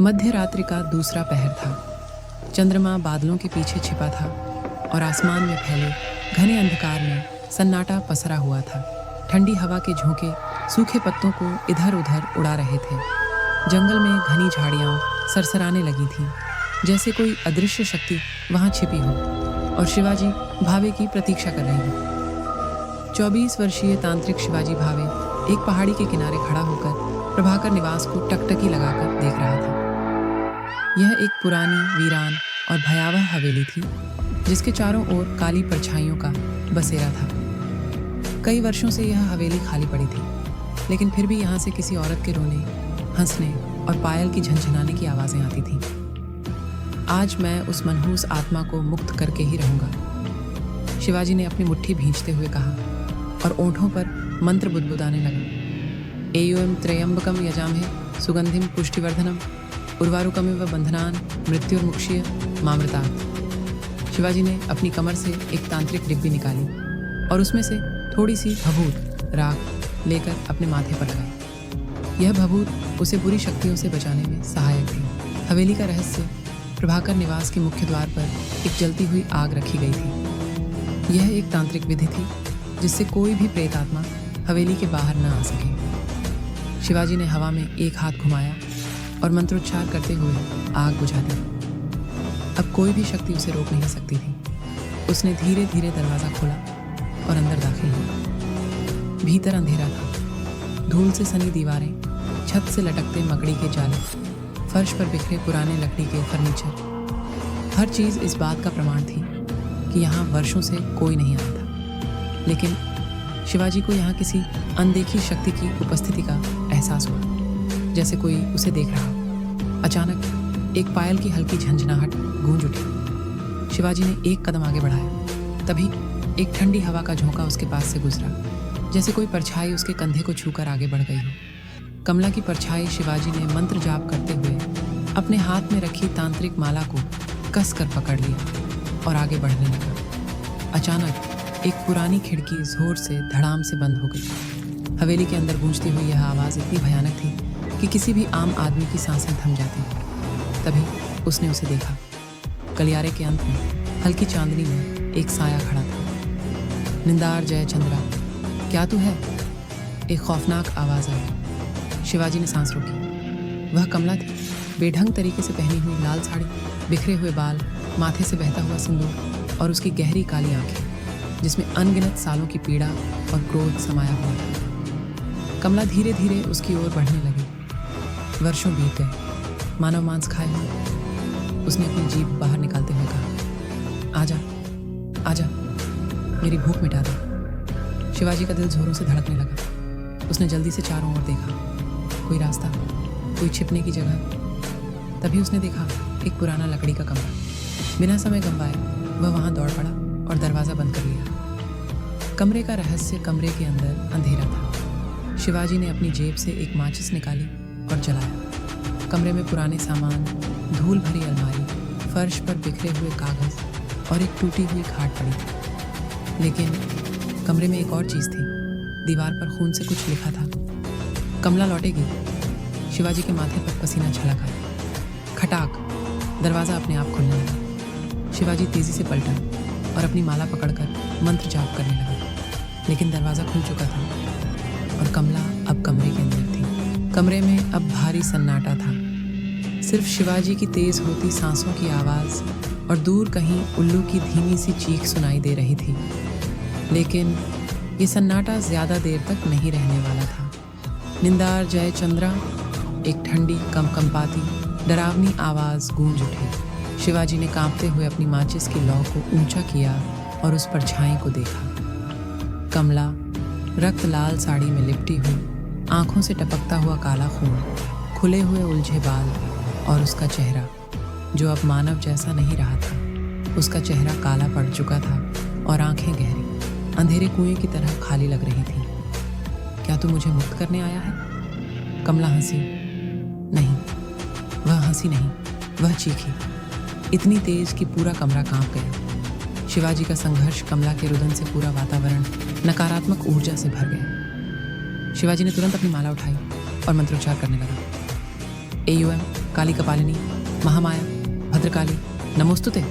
मध्य रात्रि का दूसरा पहर था। चंद्रमा बादलों के पीछे छिपा था और आसमान में फैले घने अंधकार में सन्नाटा पसरा हुआ था। ठंडी हवा के झोंके सूखे पत्तों को इधर उधर उड़ा रहे थे। जंगल में घनी झाड़ियां सरसराने लगी थीं, जैसे कोई अदृश्य शक्ति वहां छिपी हो और शिवाजी भावे की प्रतीक्षा कर रही हो। 24 वर्षीय तांत्रिक शिवाजी भावे एक पहाड़ी के किनारे खड़ा होकर प्रभाकर निवास को टकटकी लगाकर देख रहा था। यह एक पुरानी, वीरान और भयावह हवेली थी, जिसके चारों ओर काली परछाइयों का बसेरा था। कई वर्षों से यह हवेली खाली पड़ी थी, लेकिन फिर भी यहाँ से किसी औरत के रोने, हंसने और पायल की झनझनाने की आवाज़ें आती थीं। आज मैं उस मनहूस आत्मा को मुक्त करके ही रहूंगा, शिवाजी ने अपनी मुट्ठी भींचते हुए कहा और ओंठों पर मंत्र बुदबुदाने लगा। एयोम त्र्यंबकम यजामहे सुगंधिम पुष्टिवर्धनम उर्वारुकमिव बंधनान मृत्युर्मुक्षीय मामृतात्। शिवाजी ने अपनी कमर से एक तांत्रिक डिब्बी निकाली और उसमें से थोड़ी सी भभूत राख लेकर अपने माथे पर लगाई। यह भभूत उसे बुरी शक्तियों से बचाने में सहायक थी। हवेली का रहस्य प्रभाकर निवास के मुख्य द्वार पर एक जलती हुई आग रखी गई थी। यह एक तांत्रिक विधि थी जिससे कोई भी प्रेत आत्मा हवेली के बाहर न आ सके। शिवाजी ने हवा में एक हाथ घुमाया और मंत्रोच्चार करते हुए आग बुझा दी। अब कोई भी शक्ति उसे रोक नहीं सकती थी। उसने धीरे धीरे दरवाजा खोला और अंदर दाखिल हुआ। भीतर अंधेरा था। धूल से सनी दीवारें, छत से लटकते मकड़ी के जाले, फर्श पर बिखरे पुराने लकड़ी के फर्नीचर, हर चीज़ इस बात का प्रमाण थी कि यहाँ वर्षों से कोई नहीं आया था। लेकिन शिवाजी को यहाँ किसी अनदेखी शक्ति की उपस्थिति का एहसास हुआ, जैसे कोई उसे देख रहा हो। अचानक एक पायल की हल्की झंझनाहट गूंज उठी। शिवाजी ने एक कदम आगे बढ़ाया। तभी एक ठंडी हवा का झोंका उसके पास से गुजरा, जैसे कोई परछाई उसके कंधे को छूकर आगे बढ़ गई हो। कमला की परछाई शिवाजी ने मंत्र जाप करते हुए अपने हाथ में रखी तांत्रिक माला को कसकर पकड़ लिया और आगे बढ़ने लगा। अचानक एक पुरानी खिड़की जोर से धड़ाम से बंद हो गई। हवेली के अंदर गूंजती हुई यह आवाज़ इतनी भयानक थी कि किसी भी आम आदमी की सांसें थम जाती। तभी उसने उसे देखा। गलियारे के अंत में हल्की चांदनी में एक साया खड़ा था। निंदार जय चंद्रा, क्या तू है? एक खौफनाक आवाज़ आई। शिवाजी ने सांस रोकी। वह कमला थी, बेढंग तरीके से पहनी हुई लाल साड़ी, बिखरे हुए बाल, माथे से बहता हुआ सिंदूर और उसकी गहरी काली आंखें, जिसमें अनगिनत सालों की पीड़ा और क्रोध समाया हुआ था। कमला धीरे धीरे उसकी ओर बढ़ने लगी। वर्षों बीत गए। मानव मांस खाए हुए उसने अपनी जीभ बाहर निकालते हुए कहा, आजा आजा, मेरी भूख मिटा दे। शिवाजी का दिल जोरों से धड़कने लगा। उसने जल्दी से चारों ओर देखा। कोई रास्ता, कोई छिपने की जगह। तभी उसने देखा एक पुराना लकड़ी का कमरा। बिना समय गंवाए वह वहां दौड़ पड़ा और दरवाज़ा बंद कर लिया। कमरे का रहस्य कमरे के अंदर अंधेरा था। शिवाजी ने अपनी जेब से एक माचिस निकाली और जलाया। कमरे में पुराने सामान, धूल भरी अलमारी, फर्श पर बिखरे हुए कागज और एक टूटी हुई खाट पड़ी थी। लेकिन कमरे में एक और चीज़ थी। दीवार पर खून से कुछ लिखा था, कमला लौटेगी। शिवाजी के माथे पर पसीना छलक आया। खटाक, दरवाज़ा अपने आप खुलने लगा। शिवाजी तेज़ी से पलटा और अपनी माला पकड़कर मंत्र जाप करने लगा। लेकिन दरवाज़ा खुल चुका था और कमला अब कमरे के अंदर थी। कमरे में अब भारी सन्नाटा था। सिर्फ शिवाजी की तेज होती सांसों की आवाज़ और दूर कहीं उल्लू की धीमी सी चीख सुनाई दे रही थी। लेकिन ये सन्नाटा ज़्यादा देर तक नहीं रहने वाला था। निंदार जय चंद्रा, एक ठंडी कंपकंपाती डरावनी आवाज़ गूंज उठी। शिवाजी ने कांपते हुए अपनी माचिस की लौ को ऊंचा किया और उस परछाई को देखा। कमला रक्त लाल साड़ी में लिपटी हुई, आंखों से टपकता हुआ काला खून, खुले हुए उलझे बाल और उसका चेहरा जो अब मानव जैसा नहीं रहा था। उसका चेहरा काला पड़ चुका था और आंखें गहरी, अंधेरे कुएं की तरह खाली लग रही थी। क्या तू मुझे मुक्त करने आया है? कमला हंसी। नहीं, वह हंसी नहीं, वह चीखी, इतनी तेज कि पूरा कमरा कांप गया। शिवाजी का संघर्ष कमला के रुदन से पूरा वातावरण नकारात्मक ऊर्जा से भर गया। शिवाजी ने तुरंत अपनी माला उठाई और मंत्रोच्चार करने लगा। AUM, काली कपालिनी, महामाया, भद्रकाली, नमोस्तुते।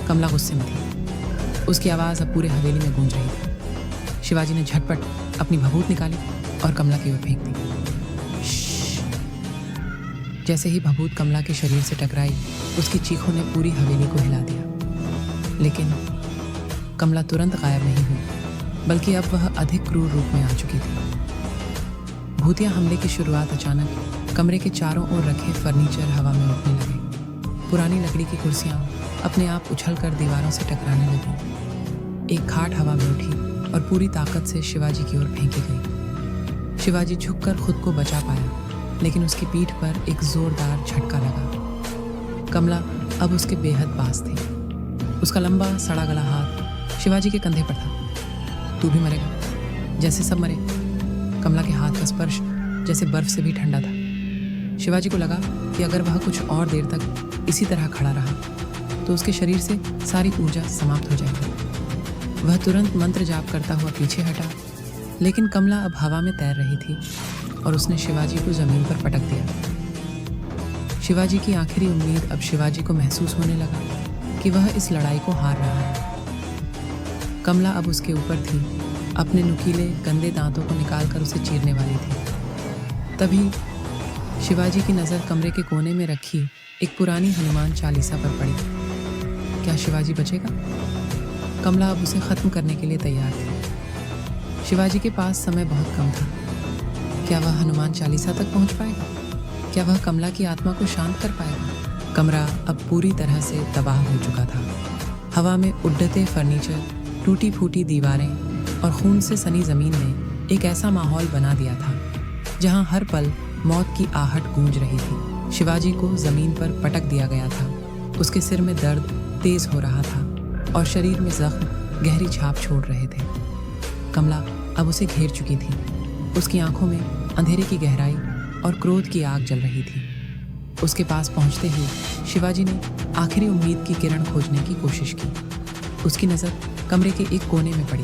कमला गुस्से में थी। उसकी आवाज़ अब पूरे हवेली में गूंज रही थी। शिवाजी ने झटपट अपनी भभूत निकाली और कमला की ओर फेंक दी। जैसे ही भभूत कमला के शरीर से टकराई, उसकी चीखों ने पूरी हवेली को हिला दिया। लेकिन कमला तुरंत गायब नहीं हुई, बल्कि अब वह अधिक क्रूर रूप में आ चुकी थी। भूतिया हमले की शुरुआत अचानक कमरे के चारों ओर रखे फर्नीचर हवा में उड़ने लगे। पुरानी लकड़ी की कुर्सियां अपने आप उछलकर दीवारों से टकराने लगी। एक खाट हवा में उठी और पूरी ताकत से शिवाजी की ओर फेंकी गई। शिवाजी झुककर खुद को बचा पाया, लेकिन उसकी पीठ पर एक जोरदार झटका लगा। कमला अब उसके बेहद पास थी। उसका लंबा सड़ा गला हाथ शिवाजी के कंधे पर था। तू भी मरेगा, जैसे सब मरे। कमला के हाथ का स्पर्श जैसे बर्फ से भी ठंडा था। शिवाजी को लगा कि अगर वह कुछ और देर तक इसी तरह खड़ा रहा तो उसके शरीर से सारी ऊर्जा समाप्त हो जाएगी। वह तुरंत मंत्र जाप करता हुआ पीछे हटा, लेकिन कमला अब हवा में तैर रही थी और उसने शिवाजी को जमीन पर पटक दिया। शिवाजी की आखिरी उम्मीद अब शिवाजी को महसूस होने लगा कि वह इस लड़ाई को हार रहा है। कमला अब उसके ऊपर थी, अपने नुकीले गंदे दांतों को निकालकर उसे चीरने वाली थी। तभी शिवाजी की नज़र कमरे के कोने में रखी एक पुरानी हनुमान चालीसा पर पड़ी। क्या शिवाजी बचेगा? कमला अब उसे खत्म करने के लिए तैयार थी। शिवाजी के पास समय बहुत कम था। क्या वह हनुमान चालीसा तक पहुंच पाएगा? क्या वह कमला की आत्मा को शांत कर पाएगा? कमरा अब पूरी तरह से तबाह हो चुका था। हवा में उड्डते फर्नीचर, टूटी फूटी दीवारें और खून से सनी जमीन ने एक ऐसा माहौल बना दिया था जहां हर पल मौत की आहट गूंज रही थी। शिवाजी को जमीन पर पटक दिया गया था। उसके सिर में दर्द तेज हो रहा था और शरीर में जख्म गहरी छाप छोड़ रहे थे। कमला अब उसे घेर चुकी थी। उसकी आंखों में अंधेरे की गहराई और क्रोध की आग जल रही थी। उसके पास पहुंचते ही शिवाजी ने आखिरी उम्मीद की किरण खोजने की कोशिश की। उसकी नज़र कमरे के एक कोने में पड़ी,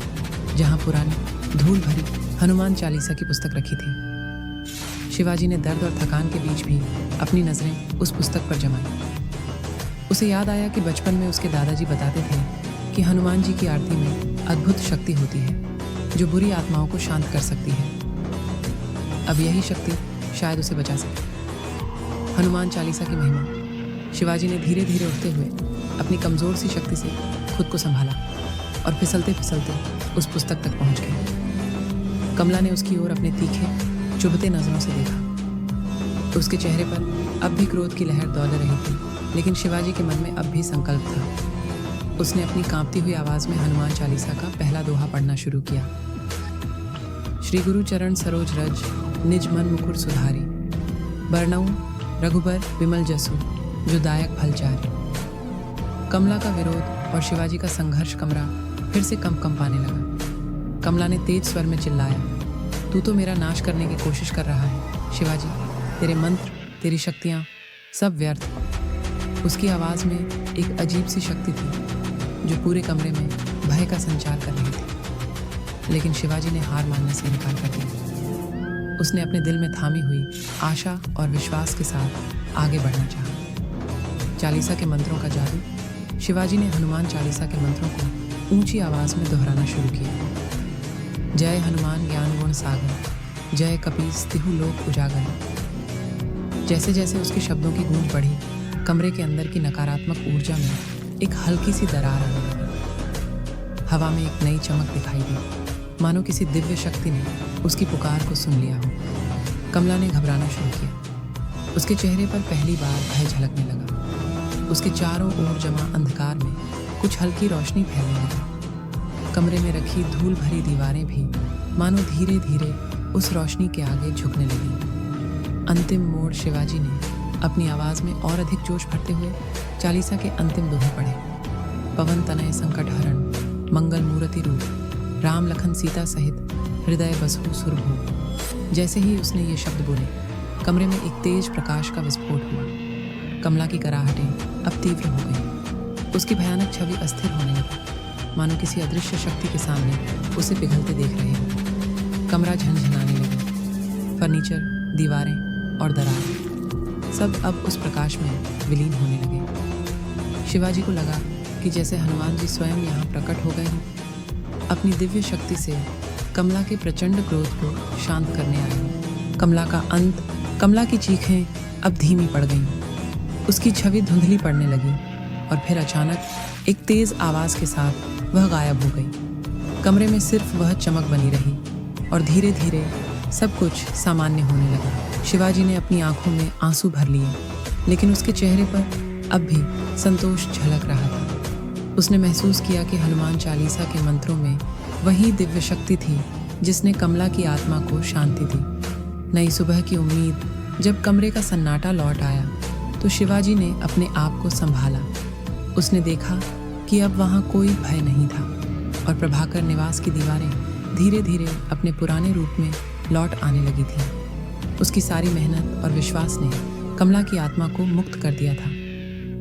जहां पुरानी धूल भरी हनुमान चालीसा की पुस्तक रखी थी। शिवाजी ने दर्द और थकान के बीच भी अपनी नज़रें उस पुस्तक पर जमाई। उसे याद आया कि बचपन में उसके दादाजी बताते थे कि हनुमान जी की आरती में अद्भुत शक्ति होती है जो बुरी आत्माओं को शांत कर सकती है। अब यही शक्ति शायद उसे बचा सके। हनुमान चालीसा की महिमा। शिवाजी ने धीरे धीरे उठते हुए अपनी कमज़ोर सी शक्ति से खुद को संभाला और फिसलते फिसलते उस पुस्तक तक पहुंच गए। कमला ने उसकी ओर अपने तीखे चुभते नजरों से देखा। उसके चेहरे पर अब भी क्रोध की लहर दौड़ रही थी, लेकिन शिवाजी के मन में अब भी संकल्प था। उसने अपनी कांपती हुई आवाज में हनुमान चालीसा का पहला दोहा पढ़ना शुरू किया। श्री गुरु चरण सरोज रज, निज मन मुकुर सुधारी, बरनऊ रघुबर विमल जसु, जो दायक फल चारी। कमला का विरोध और शिवाजी का संघर्ष कमरा फिर से कंप पाने लगा। कमला ने तेज स्वर में चिल्लाया, तू तो मेरा नाश करने की कोशिश कर रहा है शिवाजी। तेरे मंत्र, तेरी शक्तियाँ सब व्यर्थ। उसकी आवाज़ में एक अजीब सी शक्ति थी जो पूरे कमरे में भय का संचार कर रही थी। लेकिन शिवाजी ने हार मानने से इनकार कर दिया। उसने अपने दिल में थामी हुई आशा और विश्वास के साथ आगे बढ़ना चाहा। चालीसा के मंत्रों का जादू। शिवाजी ने हनुमान चालीसा के मंत्रों को ऊंची आवाज में दोहराना शुरू किया। जय हनुमान ज्ञान गुण सागर, जय कपीस तिहु लोक उजागर। जैसे जैसे उसके शब्दों की गूंज बढ़ी, कमरे के अंदर की नकारात्मक ऊर्जा में एक हल्की सी दरार आने लगी। हवा में एक नई चमक दिखाई दी, मानो किसी दिव्य शक्ति ने उसकी पुकार को सुन लिया हो। कमला ने घबराना शुरू किया। उसके चेहरे पर पहली बार भय झलकने लगा। उसके चारों ओर जमा अंधकार में कुछ हल्की रोशनी फैलने लगी। कमरे में रखी धूल भरी दीवारें भी मानो धीरे धीरे उस रोशनी के आगे झुकने लगी। अंतिम मोड़। शिवाजी ने अपनी आवाज में और अधिक जोश भरते हुए चालीसा के अंतिम दोहे पढ़े। पवन तनय संकट हरण, मंगल मूर्ति रूप, राम लखन सीता सहित हृदय बसहु सुरभूप। जैसे ही उसने ये शब्द बोले, कमरे में एक तेज प्रकाश का विस्फोट हुआ। कमला की कराहटें अब तीव्र हो गईं। उसकी भयानक छवि अस्थिर होने लगी, मानो किसी अदृश्य शक्ति के सामने उसे पिघलते देख रहे हो। कमरा झनझनाने लगा। फर्नीचर, दीवारें और दरार सब अब उस प्रकाश में विलीन होने लगे। शिवाजी को लगा कि जैसे हनुमान जी स्वयं यहाँ प्रकट हो गए हों, अपनी दिव्य शक्ति से कमला के प्रचंड क्रोध को शांत करने आए हों। कमला का अंत, कमला की चीखें अब धीमी पड़ गईं। उसकी छवि धुंधली पड़ने लगी और फिर अचानक एक तेज आवाज के साथ वह गायब हो गई। कमरे में सिर्फ वह चमक बनी रही और धीरे धीरे सब कुछ सामान्य होने लगा। शिवाजी ने अपनी आंखों में आंसू भर लिए, लेकिन उसके चेहरे पर अब भी संतोष झलक रहा था। उसने महसूस किया कि हनुमान चालीसा के मंत्रों में वही दिव्य शक्ति थी जिसने कमला की आत्मा को शांति दी। नई सुबह की उम्मीद। जब कमरे का सन्नाटा लौट आया तो शिवाजी ने अपने आप को संभाला। उसने देखा कि अब वहाँ कोई भय नहीं था और प्रभाकर निवास की दीवारें धीरे धीरे अपने पुराने रूप में लौट आने लगी थीं। उसकी सारी मेहनत और विश्वास ने कमला की आत्मा को मुक्त कर दिया था,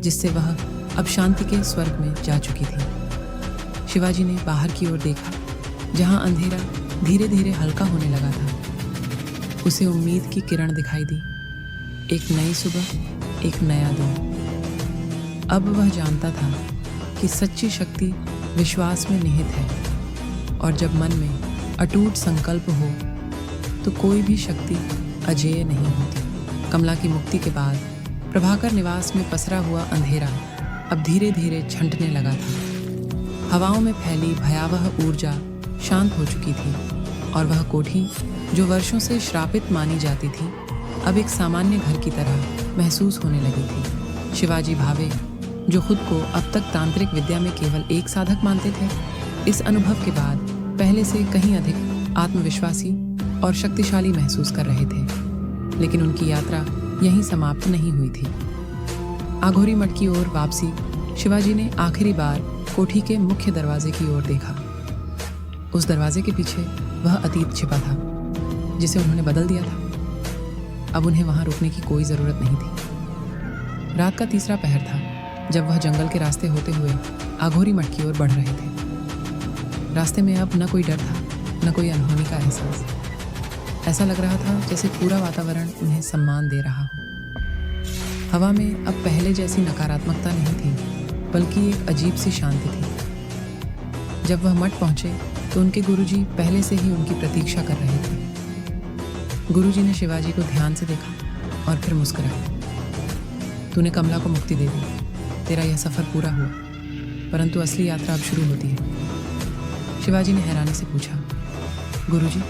जिससे वह अब शांति के स्वर्ग में जा चुकी थी। शिवाजी ने बाहर की ओर देखा, जहां अंधेरा धीरे धीरे हल्का होने लगा था। उसे उम्मीद की किरण दिखाई दी। एक नई सुबह, एक नया दिन। अब वह जानता था कि सच्ची शक्ति विश्वास में निहित है और जब मन में अटूट संकल्प हो तो कोई भी शक्ति अजेय नहीं होती। कमला की मुक्ति के बाद प्रभाकर निवास में पसरा हुआ अंधेरा अब धीरे धीरे छंटने लगा था। हवाओं में फैली भयावह ऊर्जा शांत हो चुकी थी और वह कोठी जो वर्षों से श्रापित मानी जाती थी अब एक सामान्य घर की तरह महसूस होने लगी थी। शिवाजी भावे, जो खुद को अब तक तांत्रिक विद्या में केवल एक साधक मानते थे, इस अनुभव के बाद पहले से कहीं अधिक आत्मविश्वासी और शक्तिशाली महसूस कर रहे थे। लेकिन उनकी यात्रा यहीं समाप्त नहीं हुई थी। आघोरी मठ की ओर वापसी। शिवाजी ने आखिरी बार कोठी के मुख्य दरवाजे की ओर देखा। उस दरवाजे के पीछे वह अतीत छिपा था जिसे उन्होंने बदल दिया था। अब उन्हें वहां रुकने की कोई जरूरत नहीं थी। रात का तीसरा पहर था जब वह जंगल के रास्ते होते हुए आघोरी मठ की ओर बढ़ रहे थे। रास्ते में अब न कोई डर था, न कोई अनहोनी का एहसास। ऐसा लग रहा था जैसे पूरा वातावरण उन्हें सम्मान दे रहा हो। हवा में अब पहले जैसी नकारात्मकता नहीं थी, बल्कि एक अजीब सी शांति थी। जब वह मठ पहुंचे तो उनके गुरुजी पहले से ही उनकी प्रतीक्षा कर रहे थे। गुरुजी ने शिवाजी को ध्यान से देखा और फिर मुस्कुराए। तूने कमला को मुक्ति दे दी, तेरा यह सफर पूरा हुआ, परंतु असली यात्रा अब शुरू होती है। शिवाजी ने हैरानी से पूछा, गुरुजी,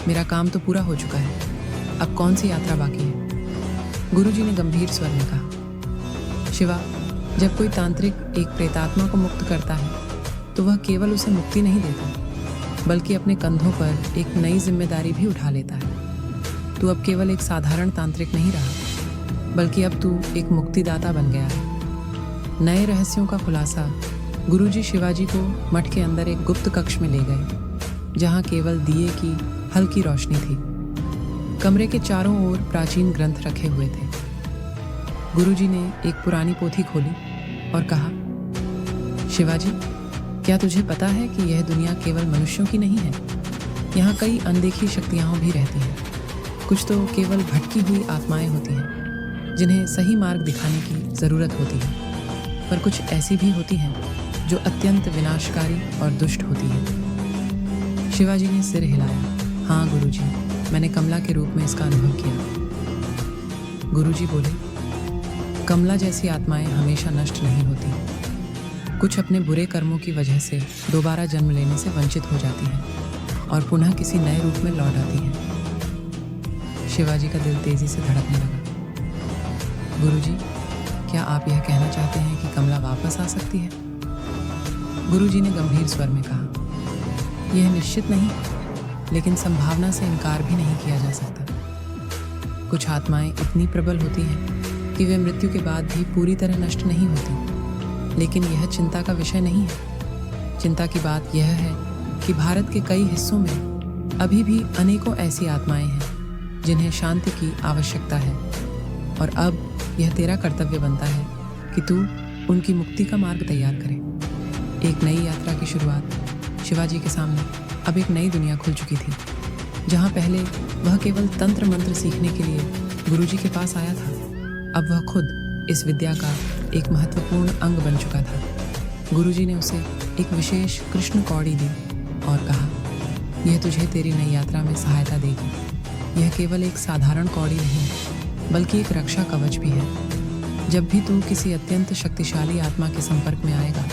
मेरा काम तो पूरा हो चुका है, अब कौन सी यात्रा बाकी है? गुरुजी ने गंभीर स्वर में कहा, शिवा, जब कोई तांत्रिक एक प्रेतात्मा को मुक्त करता है तो वह केवल उसे मुक्ति नहीं देता, बल्कि अपने कंधों पर एक नई जिम्मेदारी भी उठा लेता है। तू अब केवल एक साधारण तांत्रिक नहीं रहा, बल्कि अब तू एक मुक्तिदाता बन गया है। नए रहस्यों का खुलासा। गुरुजी शिवाजी को मठ के अंदर एक गुप्त कक्ष में ले गए, जहां केवल दिए की हल्की रोशनी थी। कमरे के चारों ओर प्राचीन ग्रंथ रखे हुए थे। गुरुजी ने एक पुरानी पोथी खोली और कहा, शिवाजी, क्या तुझे पता है कि यह दुनिया केवल मनुष्यों की नहीं है? यहाँ कई अनदेखी शक्तियाँ भी रहती हैं। कुछ तो केवल भटकी हुई आत्माएं होती हैं जिन्हें सही मार्ग दिखाने की ज़रूरत होती है, पर कुछ ऐसी भी होती हैं जो अत्यंत विनाशकारी और दुष्ट होती हैं। शिवाजी ने सिर हिलाया। हाँ गुरुजी, मैंने कमला के रूप में इसका अनुभव किया। गुरुजी बोले, कमला जैसी आत्माएं हमेशा नष्ट नहीं होती। कुछ अपने बुरे कर्मों की वजह से दोबारा जन्म लेने से वंचित हो जाती हैं और पुनः किसी नए रूप में लौट आती हैं। शिवाजी का दिल तेजी से धड़कने लगा। गुरुजी, क्या आप यह कहना चाहते हैं कि कमला वापस आ सकती है? गुरुजी ने गंभीर स्वर में कहा, यह निश्चित नहीं, लेकिन संभावना से इनकार भी नहीं किया जा सकता। कुछ आत्माएं इतनी प्रबल होती हैं कि वे मृत्यु के बाद भी पूरी तरह नष्ट नहीं होती। लेकिन यह चिंता का विषय नहीं है। चिंता की बात यह है कि भारत के कई हिस्सों में अभी भी अनेकों ऐसी आत्माएं हैं जिन्हें शांति की आवश्यकता है, और अब यह तेरा कर्तव्य बनता है कि तू उनकी मुक्ति का मार्ग तैयार करे। एक नई यात्रा की शुरुआत। शिवाजी के सामने अब एक नई दुनिया खुल चुकी थी, जहां पहले वह केवल तंत्र मंत्र सीखने के लिए गुरुजी के पास आया था। अब वह खुद इस विद्या का एक महत्वपूर्ण अंग बन चुका था। गुरुजी ने उसे एक विशेष कृष्ण कौड़ी दी और कहा, यह तुझे तेरी नई यात्रा में सहायता देगी। यह केवल एक साधारण कौड़ी नहीं, बल्कि एक रक्षा कवच भी है। जब भी तू किसी अत्यंत शक्तिशाली आत्मा के संपर्क में आएगा,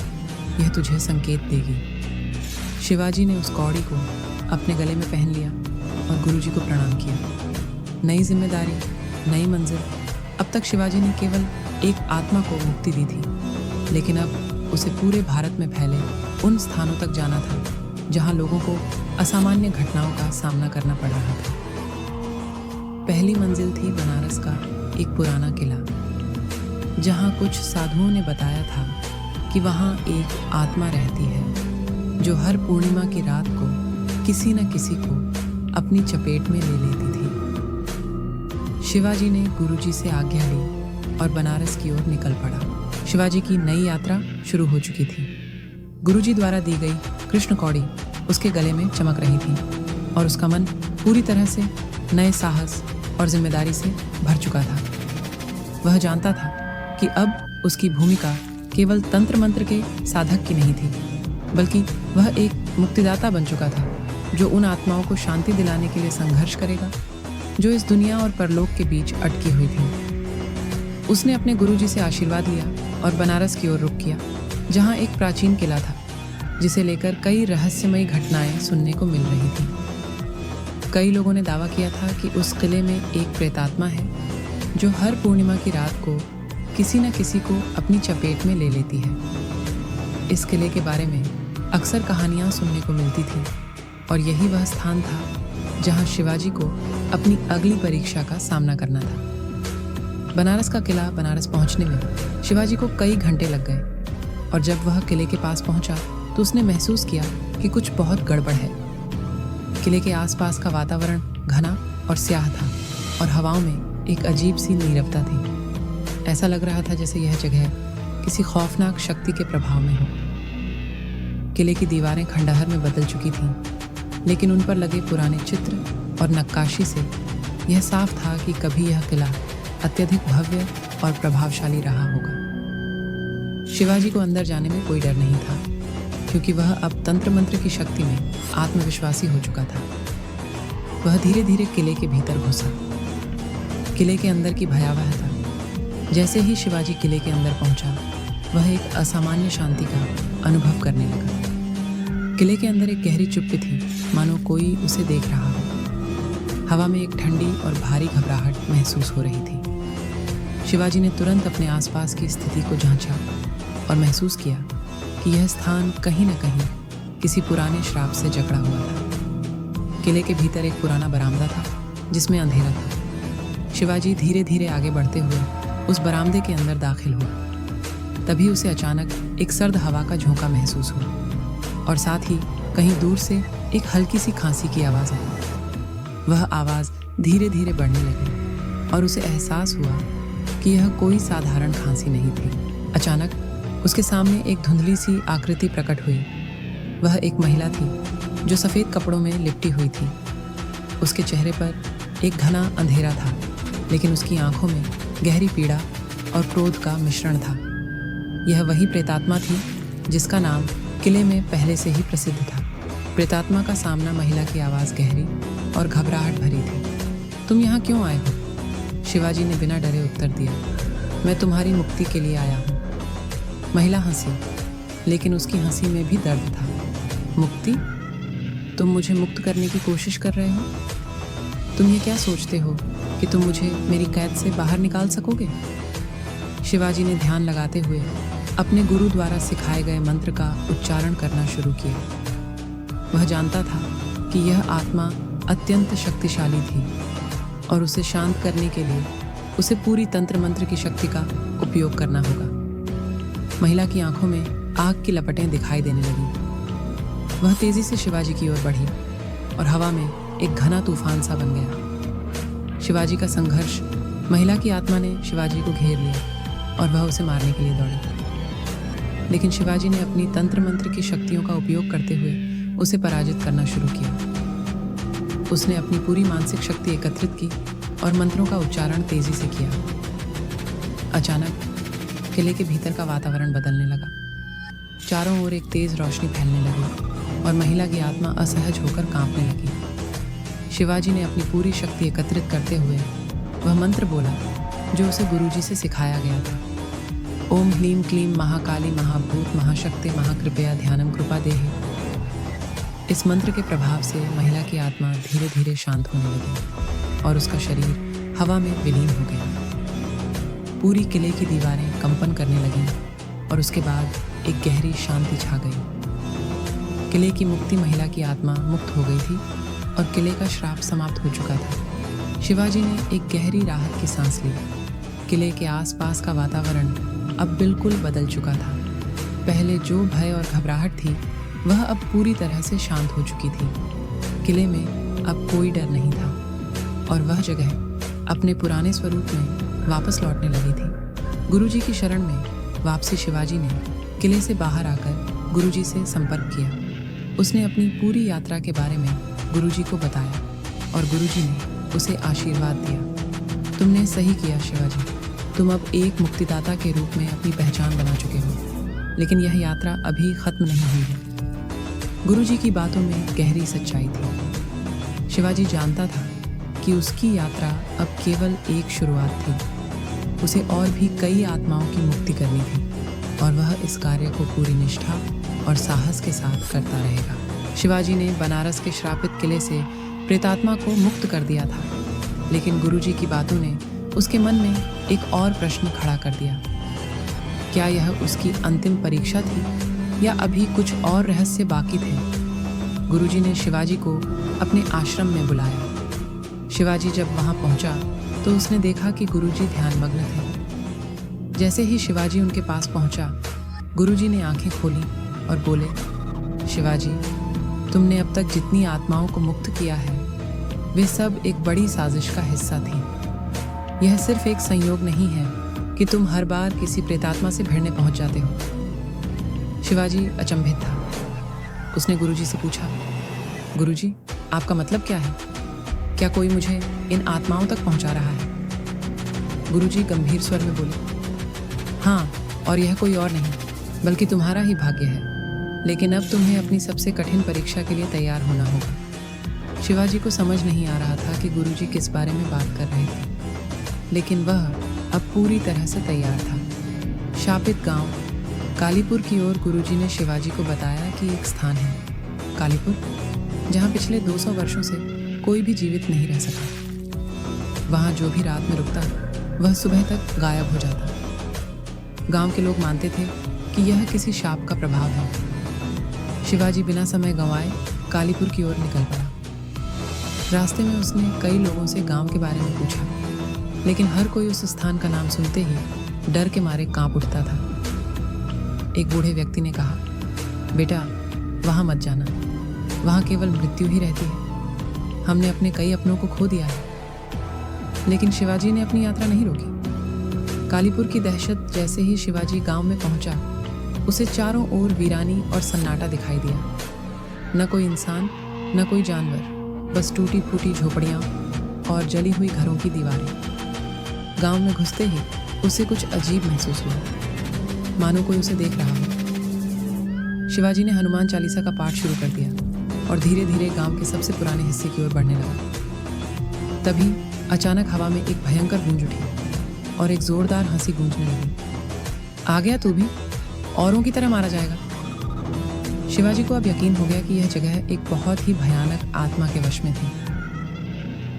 यह तुझे संकेत देगी। शिवाजी ने उस कौड़ी को अपने गले में पहन लिया और गुरुजी को प्रणाम किया। नई जिम्मेदारी, नई मंजिल। अब तक शिवाजी ने केवल एक आत्मा को मुक्ति दी थी, लेकिन अब उसे पूरे भारत में फैले उन स्थानों तक जाना था जहां लोगों को असामान्य घटनाओं का सामना करना पड़ रहा था। पहली मंजिल थी बनारस का एक पुराना किला, जहां कुछ साधुओं ने बताया था कि वहां एक आत्मा रहती है जो हर पूर्णिमा की रात को किसी न किसी को अपनी चपेट में ले लेती थी। शिवाजी ने गुरुजी से आज्ञा ली और बनारस की ओर निकल पड़ा। शिवाजी की नई यात्रा शुरू हो चुकी थी। गुरुजी द्वारा दी गई कृष्ण कौड़ी उसके गले में चमक रही थी और उसका मन पूरी तरह से नए साहस और जिम्मेदारी से भर चुका था। वह जानता था कि अब उसकी भूमिका केवल तंत्र मंत्र के साधक की नहीं थी, बल्कि वह एक मुक्तिदाता बन चुका था जो उन आत्माओं को शांति दिलाने के लिए संघर्ष करेगा जो इस दुनिया और परलोक के बीच अटकी हुई थी। उसने अपने गुरुजी से आशीर्वाद लिया और बनारस की ओर रुख किया, जहां एक प्राचीन किला था जिसे लेकर कई रहस्यमयी घटनाएं सुनने को मिल रही थी। कई लोगों ने दावा किया था कि उस किले में एक प्रेतात्मा है जो हर पूर्णिमा की रात को किसी न किसी को अपनी चपेट में ले लेती है। इस किले के बारे में अक्सर कहानियां सुनने को मिलती थी और यही वह स्थान था जहां शिवाजी को अपनी अगली परीक्षा का सामना करना था। बनारस का किला बनारस पहुंचने में शिवाजी को कई घंटे लग गए और जब वह किले के पास पहुंचा तो उसने महसूस किया कि कुछ बहुत गड़बड़ है। किले के आसपास का वातावरण घना और स्याह था और हवाओं में एक अजीब सी नीरवता थी। ऐसा लग रहा था जैसे यह जगह किसी खौफनाक शक्ति के प्रभाव में हो। किले की दीवारें खंडहर में बदल चुकी थीं, लेकिन उन पर लगे पुराने चित्र और नक्काशी से यह साफ था कि कभी यह किला अत्यधिक भव्य और प्रभावशाली रहा होगा। शिवाजी को अंदर जाने में कोई डर नहीं था, क्योंकि वह अब तंत्र मंत्र की शक्ति में आत्मविश्वासी हो चुका था। वह धीरे धीरे किले के भीतर घुसा। किले के अंदर की भयावहता। जैसे ही शिवाजी किले के अंदर पहुंचा, वह एक असामान्य शांति का अनुभव करने लगा। किले के अंदर एक गहरी चुप्पी थी, मानो कोई उसे देख रहा हो। हवा में एक ठंडी और भारी घबराहट महसूस हो रही थी। शिवाजी ने तुरंत अपने आसपास की स्थिति को जांचा और महसूस किया कि यह स्थान कहीं न कहीं किसी पुराने श्राप से जकड़ा हुआ था। किले के भीतर एक पुराना बरामदा था जिसमें अंधेरा था। शिवाजी धीरे धीरे आगे बढ़ते हुए उस बरामदे के अंदर दाखिल हुआ। तभी उसे अचानक एक सर्द हवा का झोंका महसूस हुआ और साथ ही कहीं दूर से एक हल्की सी खांसी की आवाज़ आई। वह आवाज़ धीरे धीरे बढ़ने लगी और उसे एहसास हुआ कि यह कोई साधारण खांसी नहीं थी। अचानक उसके सामने एक धुंधली सी आकृति प्रकट हुई। वह एक महिला थी जो सफ़ेद कपड़ों में लिपटी हुई थी। उसके चेहरे पर एक घना अंधेरा था, लेकिन उसकी आंखों में गहरी पीड़ा और क्रोध का मिश्रण था। यह वही प्रेतात्मा थी जिसका नाम किले में पहले से ही प्रसिद्ध था। प्रेतात्मा का सामना महिला की आवाज़ गहरी और घबराहट भरी थी। तुम यहाँ क्यों आए हो? शिवाजी ने बिना डरे उत्तर दिया। मैं तुम्हारी मुक्ति के लिए आया हूँ। महिला हंसी, लेकिन उसकी हंसी में भी दर्द था। मुक्ति? तुम मुझे मुक्त करने की कोशिश कर रहे हो? तुम ये क्या सोचते हो कि तुम मुझे मेरी कैद से बाहर निकाल सकोगे? शिवाजी ने ध्यान लगाते हुए अपने गुरु द्वारा सिखाए गए मंत्र का उच्चारण करना शुरू किया। वह जानता था कि यह आत्मा अत्यंत शक्तिशाली थी और उसे शांत करने के लिए उसे पूरी तंत्र मंत्र की शक्ति का उपयोग करना होगा। महिला की आंखों में आग की लपटें दिखाई देने लगी। वह तेजी से शिवाजी की ओर बढ़ी और हवा में एक घना तूफान सा बन गया। शिवाजी का संघर्ष। महिला की आत्मा ने शिवाजी को घेर लिया और वह उसे मारने के लिए दौड़ी, लेकिन शिवाजी ने अपनी तंत्र मंत्र की शक्तियों का उपयोग करते हुए उसे पराजित करना शुरू किया। उसने अपनी पूरी मानसिक शक्ति एकत्रित की और मंत्रों का उच्चारण तेजी से किया। अचानक किले के भीतर का वातावरण बदलने लगा। चारों ओर एक तेज रोशनी फैलने लगी और महिला की आत्मा असहज होकर कांपने लगी। शिवाजी ने अपनी पूरी शक्ति एकत्रित करते हुए वह मंत्र बोला जो उसे गुरुजी से सिखाया गया था। ओम ह्लीं क्लीं महाकाली महाभूत महाशक्ति महाकृपया ध्यानम कृपा देहि। इस मंत्र के प्रभाव से महिला की आत्मा धीरे धीरे शांत होने लगी और उसका शरीर हवा में विलीन हो गया। पूरी किले की दीवारें कंपन करने लगीं और उसके बाद एक गहरी शांति छा गई। किले की मुक्ति महिला की आत्मा मुक्त हो गई थी और किले का श्राप समाप्त हो चुका था। शिवाजी ने एक गहरी राहत की सांस ली। किले के आसपास का वातावरण अब बिल्कुल बदल चुका था। पहले जो भय और घबराहट थी वह अब पूरी तरह से शांत हो चुकी थी। किले में अब कोई डर नहीं था और वह जगह अपने पुराने स्वरूप में वापस लौटने लगी थी। गुरुजी की शरण में वापसी शिवाजी ने किले से बाहर आकर गुरुजी से संपर्क किया। उसने अपनी पूरी यात्रा के बारे में गुरुजी को बताया और गुरुजी ने उसे आशीर्वाद दिया। तुमने सही किया शिवाजी, तुम अब एक मुक्तिदाता के रूप में अपनी पहचान बना चुके हो, लेकिन यह यात्रा अभी खत्म नहीं हुई है। गुरुजी की बातों में गहरी सच्चाई थी। शिवाजी जानता था कि उसकी यात्रा अब केवल एक शुरुआत थी। उसे और भी कई आत्माओं की मुक्ति करनी थी और वह इस कार्य को पूरी निष्ठा और साहस के साथ करता रहेगा। शिवाजी ने बनारस के श्रापित किले से प्रेतात्मा को मुक्त कर दिया था, लेकिन गुरुजी की बातों ने उसके मन में एक और प्रश्न खड़ा कर दिया। क्या यह उसकी अंतिम परीक्षा थी या अभी कुछ और रहस्य बाकी थे? गुरुजी ने शिवाजी को अपने आश्रम में बुलाया। शिवाजी जब वहां पहुंचा तो उसने देखा कि गुरुजी ध्यानमग्न थे। जैसे ही शिवाजी उनके पास पहुंचा, गुरुजी ने आंखें खोली और बोले, शिवाजी, तुमने अब तक जितनी आत्माओं को मुक्त किया है वे सब एक बड़ी साजिश का हिस्सा थी। यह सिर्फ एक संयोग नहीं है कि तुम हर बार किसी प्रेतात्मा से भिड़ने पहुंच जाते हो। शिवाजी अचंभित था। उसने गुरुजी से पूछा, गुरुजी, आपका मतलब क्या है? क्या कोई मुझे इन आत्माओं तक पहुंचा रहा है? गुरुजी गंभीर स्वर में बोले, हाँ, और यह कोई और नहीं बल्कि तुम्हारा ही भाग्य है, लेकिन अब तुम्हें अपनी सबसे कठिन परीक्षा के लिए तैयार होना होगा। शिवाजी को समझ नहीं आ रहा था कि गुरुजी किस बारे में बात कर रहे थे, लेकिन वह अब पूरी तरह से तैयार था। शापित गांव कालीपुर की ओर गुरुजी ने शिवाजी को बताया कि एक स्थान है, कालीपुर, जहां पिछले 200 वर्षों से कोई भी जीवित नहीं रह सका। वहां जो भी रात में रुकता वह सुबह तक गायब हो जाता। गांव के लोग मानते थे कि यह किसी शाप का प्रभाव है। शिवाजी बिना समय गंवाए कालीपुर की ओर निकल पड़ा। रास्ते में उसने कई लोगों से गांव के बारे में पूछा, लेकिन हर कोई उस स्थान का नाम सुनते ही डर के मारे कांप उठता था। एक बूढ़े व्यक्ति ने कहा, बेटा, वहां मत जाना, वहां केवल मृत्यु ही रहती है। हमने अपने कई अपनों को खो दिया है। लेकिन शिवाजी ने अपनी यात्रा नहीं रोकी। कालीपुर की दहशत जैसे ही शिवाजी गांव में पहुंचा, उसे चारों ओर वीरानी और सन्नाटा दिखाई दिया। न कोई इंसान, न कोई जानवर, बस टूटी फूटी झोपड़ियां और जली हुई घरों की दीवारें। गांव में घुसते ही उसे कुछ अजीब महसूस हुआ, मानो कोई उसे देख रहा हो। शिवाजी ने हनुमान चालीसा का पाठ शुरू कर दिया और धीरे धीरे गांव के सबसे पुराने हिस्से की ओर बढ़ने लगा। तभी अचानक हवा में एक भयंकर गूंज उठी और एक जोरदार हंसी गूंजने लगी। आ गया तू भी? औरों की तरह मारा जाएगा। शिवाजी को अब यकीन हो गया कि यह जगह एक बहुत ही भयानक आत्मा के वश में थी।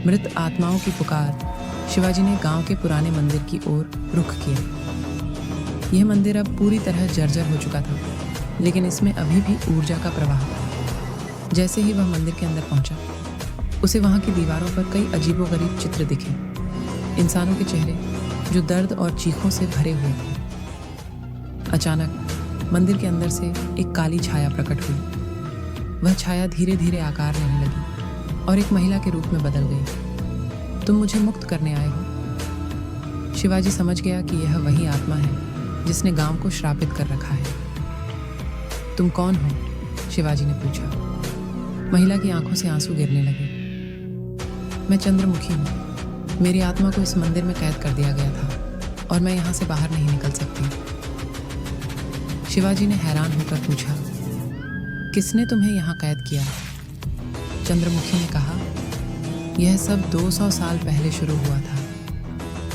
मृत आत्माओं की पुकार शिवाजी ने गांव के पुराने मंदिर की ओर रुख किया। यह मंदिर अब पूरी तरह जर्जर हो चुका था, लेकिन इसमें अभी भी ऊर्जा का प्रवाह था। जैसे ही वह मंदिर के अंदर पहुंचा, उसे वहां की दीवारों पर कई अजीबोगरीब चित्र दिखे। इंसानों के चेहरे जो दर्द और चीखों से भरे हुए थे। अचानक मंदिर के अंदर से एक काली छाया प्रकट हुई। वह छाया धीरे धीरे आकार लेने लगी और एक महिला के रूप में बदल गई। तुम मुझे मुक्त करने आए हो। शिवाजी समझ गया कि यह वही आत्मा है जिसने गांव को श्रापित कर रखा है। तुम कौन हो? शिवाजी ने पूछा। महिला की आंखों से आंसू गिरने लगे। मैं चंद्रमुखी हूँ। मेरी आत्मा को इस मंदिर में कैद कर दिया गया था। और मैं यहाँ से बाहर नहीं निकल सकती। शिवाजी ने हैरान होकर पूछा, किसने तुम्हें यहाँ कैद किया? चंद्रमुखी ने कहा, यह सब 200 साल पहले शुरू हुआ था।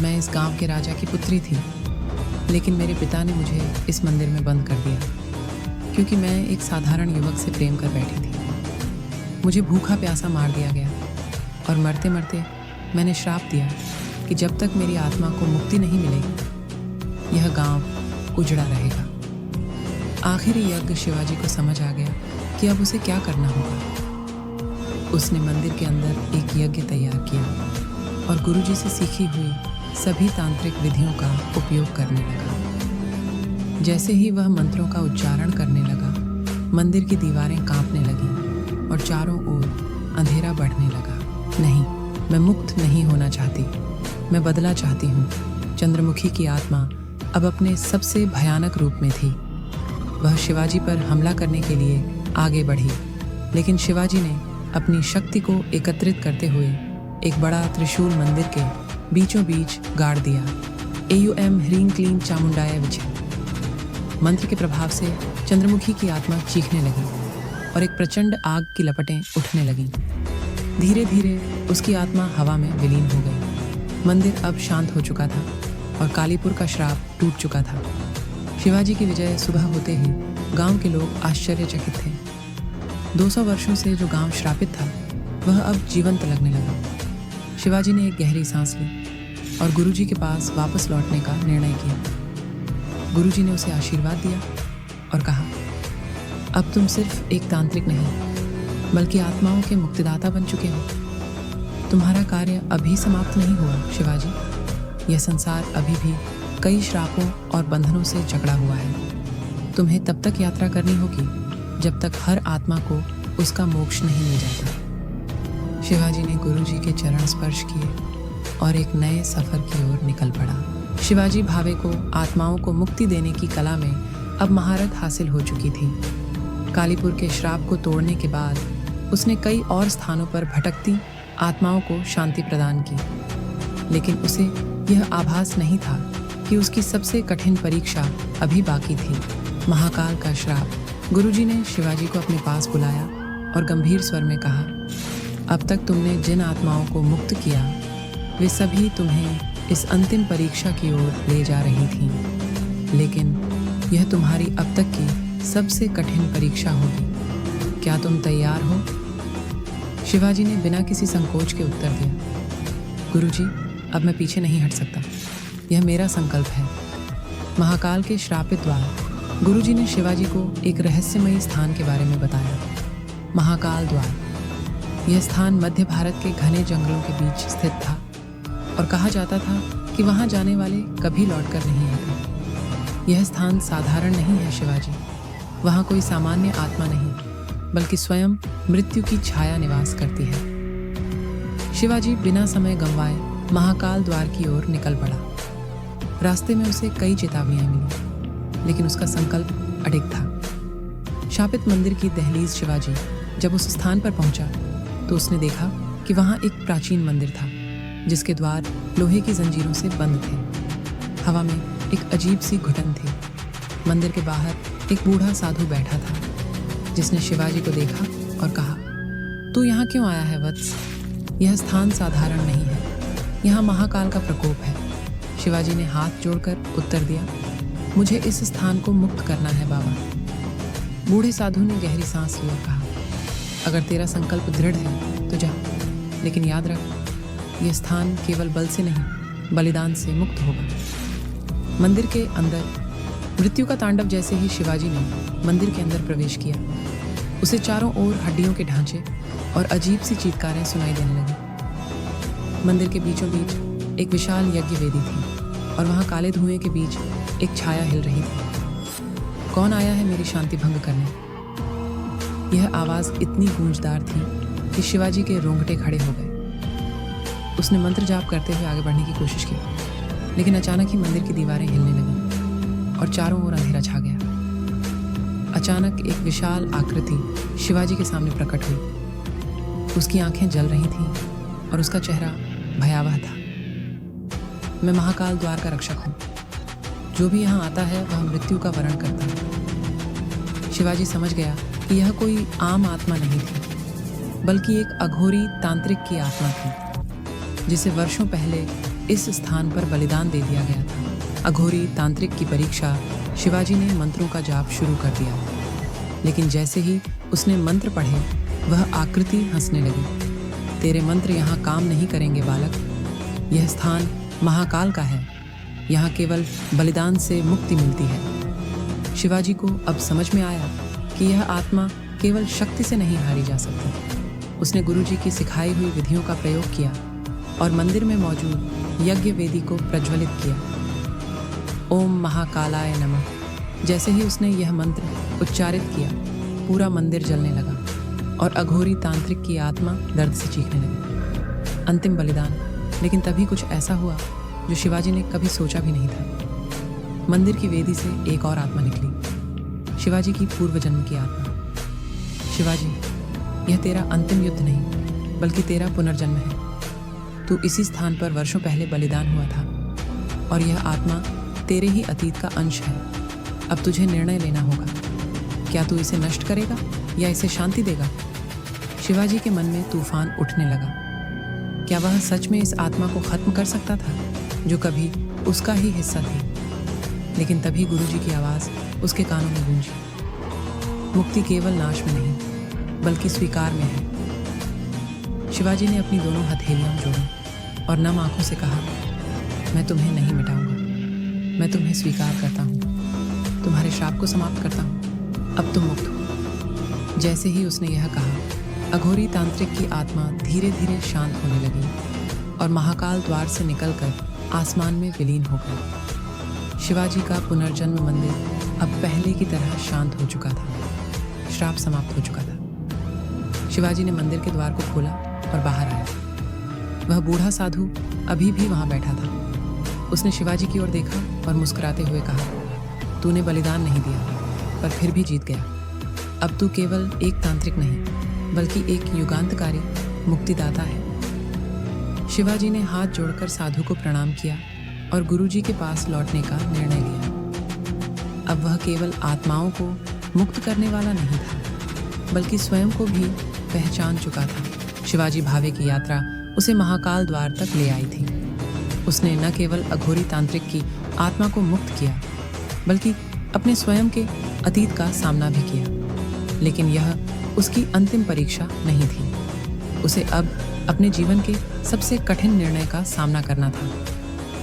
मैं इस गांव के राजा की पुत्री थी, लेकिन मेरे पिता ने मुझे इस मंदिर में बंद कर दिया क्योंकि मैं एक साधारण युवक से प्रेम कर बैठी थी। मुझे भूखा प्यासा मार दिया गया और मरते मरते मैंने श्राप दिया कि जब तक मेरी आत्मा को मुक्ति नहीं मिलेगी यह गांव उजड़ा रहेगा। आखिरी यज्ञ शिवाजी को समझ आ गया कि अब उसे क्या करना होगा। उसने मंदिर के अंदर एक यज्ञ तैयार किया और गुरुजी से सीखी हुई सभी तांत्रिक विधियों का उपयोग करने लगा। जैसे ही वह मंत्रों का उच्चारण करने लगा, मंदिर की दीवारें कांपने लगीं और चारों ओर अंधेरा बढ़ने लगा। नहीं, मैं मुक्त नहीं होना चाहती, मैं बदला चाहती हूँ। चंद्रमुखी की आत्मा अब अपने सबसे भयानक रूप में थी। वह शिवाजी पर हमला करने के लिए आगे बढ़ी, लेकिन शिवाजी ने अपनी शक्ति को एकत्रित करते हुए एक बड़ा त्रिशूल मंदिर के बीचों बीच गाड़ दिया। एयूएम ह्रीं क्लीं चामुंडाय विचे। मंत्र के प्रभाव से चंद्रमुखी की आत्मा चीखने लगी और एक प्रचंड आग की लपटें उठने लगीं। धीरे धीरे उसकी आत्मा हवा में विलीन हो गई। मंदिर अब शांत हो चुका था और कालीपुर का श्राप टूट चुका था। शिवाजी की विजय सुबह होते ही गांव के लोग आश्चर्यचकित थे। 200 वर्षों से जो गांव श्रापित था वह अब जीवंत लगने लगा। शिवाजी ने एक गहरी सांस ली और गुरुजी के पास वापस लौटने का निर्णय किया। गुरुजी ने उसे आशीर्वाद दिया और कहा, अब तुम सिर्फ एक तांत्रिक नहीं बल्कि आत्माओं के मुक्तिदाता बन चुके हो। तुम्हारा कार्य अभी समाप्त नहीं हुआ शिवाजी। यह संसार अभी भी कई श्रापों और बंधनों से जकड़ा हुआ है। तुम्हें तब तक यात्रा करनी होगी जब तक हर आत्मा को उसका मोक्ष नहीं मिल जाता। शिवाजी ने गुरुजी के चरण स्पर्श किए और एक नए सफर की ओर निकल पड़ा। शिवाजी भावे को आत्माओं को मुक्ति देने की कला में अब महारत हासिल हो चुकी थी। कालीपुर के श्राप को तोड़ने के बाद उसने कई और स्थानों पर भटकती आत्माओं को शांति प्रदान की, लेकिन उसे यह आभास नहीं था कि उसकी सबसे कठिन परीक्षा अभी बाकी थी, महाकाल का श्राप। गुरुजी ने शिवाजी को अपने पास बुलाया और गंभीर स्वर में कहा, अब तक तुमने जिन आत्माओं को मुक्त किया वे सभी तुम्हें इस अंतिम परीक्षा की ओर ले जा रही थीं, लेकिन यह तुम्हारी अब तक की सबसे कठिन परीक्षा होगी। क्या तुम तैयार हो? शिवाजी ने बिना किसी संकोच के उत्तर दिया, गुरुजी, अब मैं पीछे नहीं हट सकता, यह मेरा संकल्प है। महाकाल के श्रापित द्वार। गुरुजी ने शिवाजी को एक रहस्यमयी स्थान के बारे में बताया, महाकाल द्वार। यह स्थान मध्य भारत के घने जंगलों के बीच स्थित था और कहा जाता था कि वहां जाने वाले कभी लौटकर नहीं आते। यह स्थान साधारण नहीं है शिवाजी, वहां कोई सामान्य आत्मा नहीं बल्कि स्वयं मृत्यु की छाया निवास करती है। शिवाजी बिना समय गंवाए महाकाल द्वार की ओर निकल पड़ा। रास्ते में उसे कई चेतावनियां मिली, लेकिन उसका संकल्प अडिग था। शापित मंदिर की दहलीज। शिवाजी जब उस स्थान पर पहुंचा तो उसने देखा कि वहां एक प्राचीन मंदिर था जिसके द्वार लोहे की जंजीरों से बंद थे। हवा में एक अजीब सी घुटन थी। मंदिर के बाहर एक बूढ़ा साधु बैठा था जिसने शिवाजी को देखा और कहा, तू यहाँ क्यों आया है वत्स? यह स्थान साधारण नहीं है, यहाँ महाकाल का प्रकोप है। शिवाजी ने हाथ जोड़कर उत्तर दिया, मुझे इस स्थान को मुक्त करना है बाबा। बूढ़े साधु ने गहरी सांस ली और कहा, अगर तेरा संकल्प दृढ़ है तो जा, लेकिन याद रख, यह स्थान केवल बल से नहीं बलिदान से मुक्त होगा। मंदिर के अंदर मृत्यु का तांडव। जैसे ही शिवाजी ने मंदिर के अंदर प्रवेश किया, उसे चारों ओर हड्डियों के ढांचे और अजीब सी चीत्कारें सुनाई देने लगी। मंदिर के बीचों बीच एक विशाल यज्ञ वेदी थी और वहां काले धुएं के बीच एक छाया हिल रही थी। कौन आया है मेरी शांति भंग करने? यह आवाज इतनी गूंजदार थी कि शिवाजी के रोंगटे खड़े हो गए। उसने मंत्र जाप करते हुए आगे बढ़ने की कोशिश की, लेकिन अचानक ही मंदिर की दीवारें हिलने लगीं और चारों ओर अंधेरा छा गया। अचानक एक विशाल आकृति शिवाजी के सामने प्रकट हुई। उसकी आंखें जल रही थीं और उसका चेहरा भयावह था। मैं महाकाल द्वार का रक्षक हूँ। जो भी यहाँ आता है वह मृत्यु का वरण करता है। शिवाजी समझ गया कि यह कोई आम आत्मा नहीं थी, बल्कि एक अघोरी तांत्रिक की आत्मा थी, जिसे वर्षों पहले इस स्थान पर बलिदान दे दिया गया था। अघोरी तांत्रिक की परीक्षा शिवाजी ने मंत्रों का जाप शुरू कर दिया, लेकिन जैसे ही उसने मंत्र पढ़े वह आकृति हंसने लगी। तेरे मंत्र यहाँ काम नहीं करेंगे बालक। यह स्थान महाकाल का है। यहाँ केवल बलिदान से मुक्ति मिलती है। शिवाजी को अब समझ में आया कि यह आत्मा केवल शक्ति से नहीं हारी जा सकती। उसने गुरुजी की सिखाई हुई विधियों का प्रयोग किया और मंदिर में मौजूद यज्ञ वेदी को प्रज्वलित किया। ओम महाकालाय नमः। जैसे ही उसने यह मंत्र उच्चारित किया, पूरा मंदिर जलने लगा और अघोरी तांत्रिक की आत्मा दर्द से चीखने लगी। अंतिम बलिदान। लेकिन तभी कुछ ऐसा हुआ जो शिवाजी ने कभी सोचा भी नहीं था। मंदिर की वेदी से एक और आत्मा निकली, शिवाजी की पूर्व जन्म की आत्मा। शिवाजी, यह तेरा अंतिम युद्ध नहीं, बल्कि तेरा पुनर्जन्म है। तू इसी स्थान पर वर्षों पहले बलिदान हुआ था और यह आत्मा तेरे ही अतीत का अंश है। अब तुझे निर्णय लेना होगा। क्या तू इसे नष्ट करेगा या इसे शांति देगा? शिवाजी के मन में तूफान उठने लगा। क्या वह सच में इस आत्मा को खत्म कर सकता था, जो कभी उसका ही हिस्सा थी? लेकिन तभी गुरुजी की आवाज़ उसके कानों में गूंजी। मुक्ति केवल नाश में नहीं, बल्कि स्वीकार में है। शिवाजी ने अपनी दोनों हथेलियां जोड़ी और नम आंखों से कहा, मैं तुम्हें नहीं मिटाऊंगा। मैं तुम्हें स्वीकार करता हूँ। तुम्हारे श्राप को समाप्त करता हूँ। अब तुम मुक्त हो। जैसे ही उसने यह कहा, अघोरी तांत्रिक की आत्मा धीरे धीरे शांत होने लगी और महाकाल द्वार से निकलकर आसमान में विलीन हो गई। शिवाजी का पुनर्जन्म मंदिर अब पहले की तरह शांत हो चुका था। श्राप समाप्त हो चुका था। शिवाजी ने मंदिर के द्वार को खोला और बाहर आया। वह बूढ़ा साधु अभी भी वहां बैठा था। उसने शिवाजी की ओर देखा और मुस्कुराते हुए कहा, तूने बलिदान नहीं दिया, पर फिर भी जीत गया। अब तू केवल एक तांत्रिक नहीं, बल्कि एक युगांतकारी मुक्तिदाता है। शिवाजी ने हाथ जोड़कर साधु को प्रणाम किया और गुरुजी के पास लौटने का निर्णय लिया। अब वह केवल आत्माओं को मुक्त करने वाला नहीं था, बल्कि स्वयं को भी पहचान चुका था। शिवाजी भावे की यात्रा उसे महाकाल द्वार तक ले आई थी। उसने न केवल अघोरी तांत्रिक की आत्मा को मुक्त किया, बल्कि अपने स्वयं के अतीत का सामना भी किया। लेकिन यह उसकी अंतिम परीक्षा नहीं थी। उसे अब अपने जीवन के सबसे कठिन निर्णय का सामना करना था।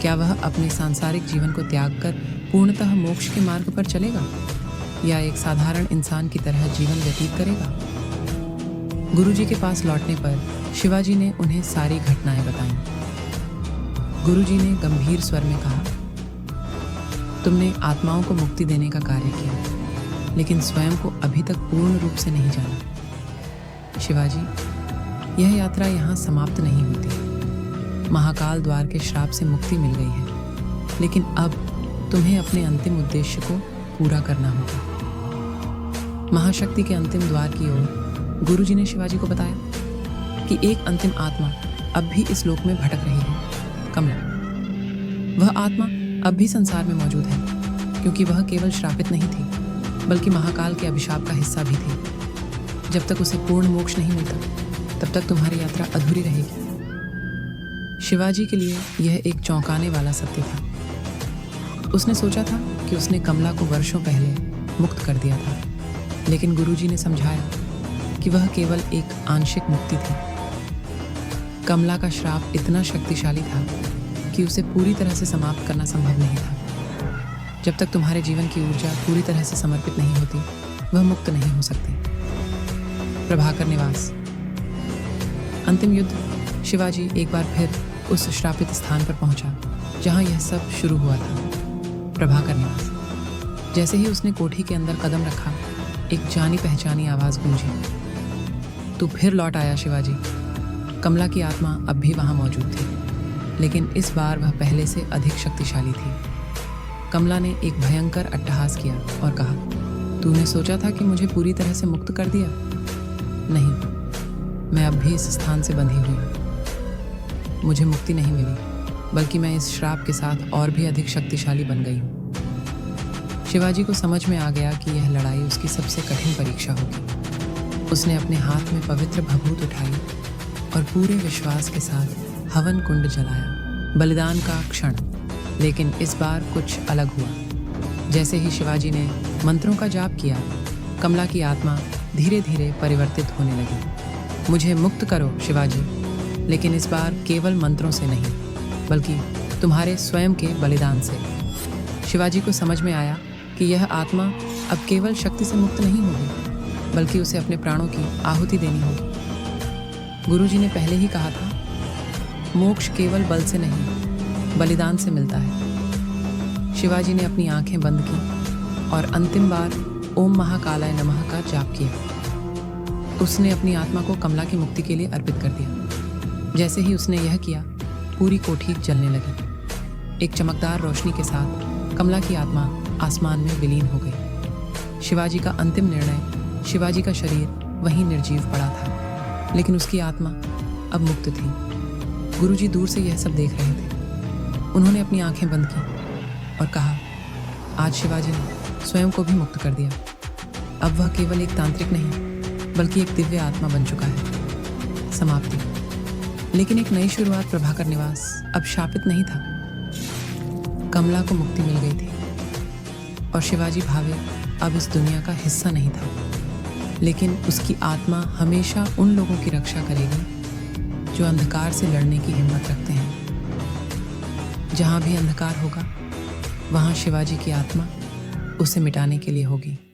क्या वह अपने सांसारिक जीवन को त्याग कर पूर्णतः मोक्ष के मार्ग पर चलेगा, या एक साधारण इंसान की तरह जीवन व्यतीत करेगा? गुरुजी के पास लौटने पर शिवाजी ने उन्हें सारी घटनाएं बताईं। गुरुजी ने गंभीर स्वर में कहा, तुमने आत्माओं को मुक्ति देने का कार्य किया, लेकिन स्वयं को अभी तक पूर्ण रूप से नहीं जाना। शिवाजी, यह यात्रा यहाँ समाप्त नहीं होती। महाकाल द्वार के श्राप से मुक्ति मिल गई है, लेकिन अब तुम्हें अपने अंतिम उद्देश्य को पूरा करना होगा। महाशक्ति के अंतिम द्वार की ओर गुरुजी ने शिवाजी को बताया कि एक अंतिम आत्मा अब भी इस लोक में भटक रही है, कमला। वह आत्मा अब भी संसार में मौजूद है, क्योंकि वह केवल श्रापित नहीं थी, बल्कि महाकाल के अभिशाप का हिस्सा भी थी। जब तक उसे पूर्ण मोक्ष नहीं मिलता, तब तक तुम्हारी यात्रा अधूरी रहेगी। शिवाजी के लिए यह एक चौंकाने वाला सत्य था। उसने सोचा था कि उसने कमला को वर्षों पहले मुक्त कर दिया था, लेकिन गुरुजी ने समझाया कि वह केवल एक आंशिक मुक्ति थी। कमला का श्राप इतना शक्तिशाली था कि उसे पूरी तरह से समाप्त करना संभव नहीं था। जब तक तुम्हारे जीवन की ऊर्जा पूरी तरह से समर्पित नहीं होती, वह मुक्त नहीं हो सकती। प्रभाकर निवास। अंतिम युद्ध। शिवाजी एक बार फिर उस श्रापित स्थान पर पहुंचा जहां यह सब शुरू हुआ था, प्रभाकर निवास। जैसे ही उसने कोठी के अंदर कदम रखा, एक जानी पहचानी आवाज गूंजी। तू फिर लौट आया शिवाजी। कमला की आत्मा अब भी वहां मौजूद थी, लेकिन इस बार वह पहले से अधिक शक्तिशाली थी। कमला ने एक भयंकर अट्टहास किया और कहा, तूने सोचा था कि मुझे पूरी तरह से मुक्त कर दिया? नहीं, मैं अब भी इस स्थान से बंधी हुई हूँ। मुझे मुक्ति नहीं मिली, बल्कि मैं इस श्राप के साथ और भी अधिक शक्तिशाली बन गई हूँ। शिवाजी को समझ में आ गया कि यह लड़ाई उसकी सबसे कठिन परीक्षा होगी। उसने अपने हाथ में पवित्र भभूत उठाई और पूरे विश्वास के साथ हवन कुंड जलाया। बलिदान का क्षण, लेकिन इस बार कुछ अलग हुआ। जैसे ही शिवाजी ने मंत्रों का जाप किया, कमला की आत्मा धीरे धीरे परिवर्तित होने लगी। मुझे मुक्त करो शिवाजी, लेकिन इस बार केवल मंत्रों से नहीं, बल्कि तुम्हारे स्वयं के बलिदान से। शिवाजी को समझ में आया कि यह आत्मा अब केवल शक्ति से मुक्त नहीं होगी, बल्कि उसे अपने प्राणों की आहुति देनी होगी। गुरुजी ने पहले ही कहा था, मोक्ष केवल बल से नहीं, बलिदान से मिलता है। शिवाजी ने अपनी आंखें बंद की और अंतिम बार ओम महाकालाय नमः का जाप किया। उसने अपनी आत्मा को कमला की मुक्ति के लिए अर्पित कर दिया। जैसे ही उसने यह किया, पूरी कोठी जलने लगी। एक चमकदार रोशनी के साथ कमला की आत्मा आसमान में विलीन हो गई। शिवाजी का अंतिम निर्णय, शिवाजी का शरीर वहीं निर्जीव पड़ा था, लेकिन उसकी आत्मा अब मुक्त थी। गुरुजी दूर से यह सब देख रहे थे। उन्होंने अपनी आंखें बंद की और कहा, आज शिवाजी ने स्वयं को भी मुक्त कर दिया। अब वह केवल एक तांत्रिक नहीं, बल्कि एक दिव्य आत्मा बन चुका है। समाप्ति। लेकिन एक नई शुरुआत प्रभाकर निवास अब शापित नहीं था। कमला को मुक्ति मिल गई थी और शिवाजी भावे अब इस दुनिया का हिस्सा नहीं था, लेकिन उसकी आत्मा हमेशा उन लोगों की रक्षा करेगी जो अंधकार से लड़ने की हिम्मत रखते हैं। जहां भी अंधकार होगा, वहां शिवाजी की आत्मा उसे मिटाने के लिए होगी।